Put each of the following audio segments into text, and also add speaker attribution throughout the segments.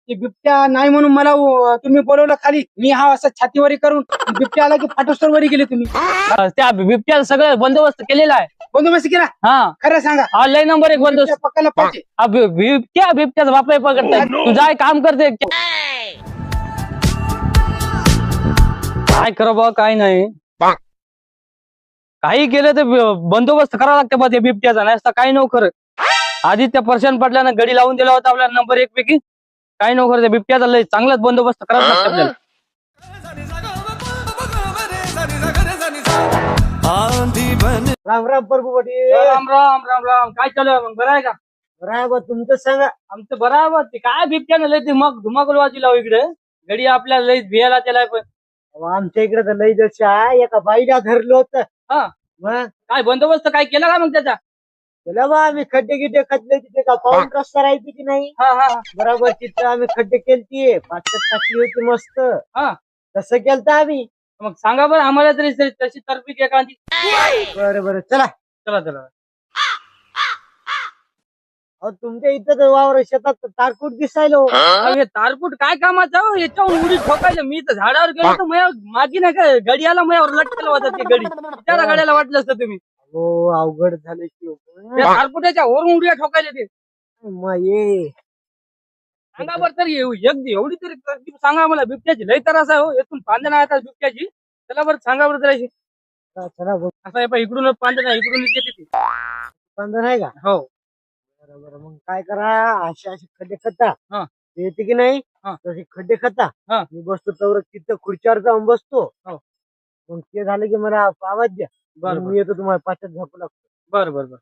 Speaker 1: ते बिबट्या नाही म्हणून मला तुम्ही बोलवलं खाली. मी हा असं छातीवरी करून बिबट्या आला की फाटोस्तर वरी गेले तुम्ही.
Speaker 2: त्या बिबट्याला सगळं बंदोबस्त केलेला आहे.
Speaker 1: बंदोबस्त केला?
Speaker 2: हा
Speaker 1: खरं सांगा.
Speaker 2: हा लय नंबर 1 बंदोबस्त
Speaker 1: पक्काला पाहिजे.
Speaker 2: बिबट्याचा बाप पकडताय. तू जाय काम करते. काय कर बा काय नाही. काही केलं तर बंदोबस्त करावा लागते बा त्या बिबट्याचा. नाही असता काही नव्हतं खरं. आधी त्या पर्शन पाटल्यानं गडी लावून दिला होता आपल्याला नंबर 1 पैकी. काही नव्हतं खरं. त्या बिबट्याचा लय चांगलाच बंदोबस्त करावा लागते आपल्याला.
Speaker 1: राम राम प्रभू पाटील.
Speaker 2: राम राम राम राम. काय चालू आहे मग? बरं आहे का?
Speaker 1: बरोबर तुमचं सांगा.
Speaker 2: आमचं बरं आहे बा. ते काय बिबट्यानं लय धुमाकूलवाजी लावू इकडे. गडी आपल्याला लय भियाला त्याला पण.
Speaker 1: आमच्या इकडे तर लई जशी आहे. एका बाईला धरलं होतं.
Speaker 2: हा
Speaker 1: मग
Speaker 2: काय बंदोबस्त काय केला का मग त्याचा?
Speaker 1: केलं बा आम्ही खड्डे गिड्डे खतले तिथे का पाऊन रस्ता राहायची की नाही.
Speaker 2: हा हा
Speaker 1: बरोबर तिथं आम्ही खड्डे केलती. पाचशे टाकली होती मस्त.
Speaker 2: हा
Speaker 1: तसं केलं आम्ही.
Speaker 2: मग सांगा बरं आम्हाला तरी तशी तरफी एखादी.
Speaker 1: बरं बरं चला.
Speaker 2: चला चला.
Speaker 1: अहो तुमच्या इथं तर वावर शेतात तारकूट दिसायला हो.
Speaker 2: हे तारपूट काय कामाचं हो? याच्यावर उडी ठोकायचं. मी तर झाडावर गेलो तर माझ्या मागी नाही का गडी आला माझ्यावर लटकेलं होतं ते गडी. त्या गाड्याला वाटलं असतं तुम्ही.
Speaker 1: हो अवघड झालं की.
Speaker 2: त्या तारपुट्याच्या वरून उड्या ठोकायला ते.
Speaker 1: मग ये
Speaker 2: सांगा बरं तरी एवढी तरी तरकीब सांगा मला. बिबट्याची लय त्रास आहे हो. येथून पांढऱ्या नाही आता बिबट्याची. चला बरं सांगा बरं तरी.
Speaker 1: चला बघ.
Speaker 2: असं आहे पहा इकडून पांढऱ्या इकडून येते ती.
Speaker 1: पंधरा आहे का?
Speaker 2: हो
Speaker 1: बरोबर. मग काय करा असे असे खड्डे खता
Speaker 2: हा.
Speaker 1: येते की नाही
Speaker 2: हा.
Speaker 1: तसे खड्डे खता.
Speaker 2: हा.
Speaker 1: मी बसतो तर तिथं खुर्च्यावर जाऊन बसतो.
Speaker 2: हो.
Speaker 1: मग ते झालं की मला आवाज द्या.
Speaker 2: बरं
Speaker 1: मी येतो तुम्हाला पाच्यात झोपू लागतो.
Speaker 2: बरं बरं बरं.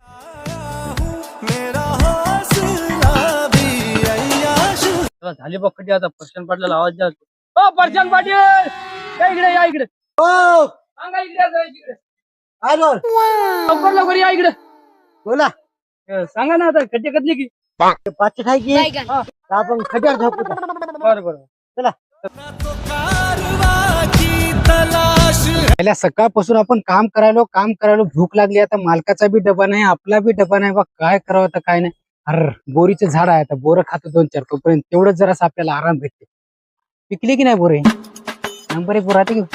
Speaker 2: चला झाली बघ खड्डे आता. पर्शन पाटला आवाज द्या. हो पर्शन पाटील या इकडे या इकडे.
Speaker 1: हो
Speaker 2: सांगा इकडे या, इकडे
Speaker 1: काय बोल.
Speaker 2: लवकर लवकर या इकडे.
Speaker 1: बोला.
Speaker 2: सांगा ना आता खड्डे कधले की.
Speaker 1: पाच्यात आहे की
Speaker 2: हा.
Speaker 1: तर आपण खड्ड्यावर झोपू द्या.
Speaker 2: बरं बरं
Speaker 1: चला. पहिल्या सकाळपासून आपण काम करायलो भूक लागली. आता मालकाचा बी डबा नाही आपला बी डबा नाही. बा काय करावं तर काय नाही. अरे बोरीचं झाड आहे. आता बोरं खातो 2-4 तोपर्यंत तेवढंच जरासं आपल्याला आराम भेटते. पिकली की नाही बोरे? नंबर 1 बोराते घेऊ.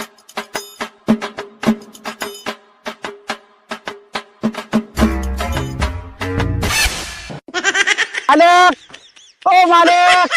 Speaker 1: मालक ओ मालक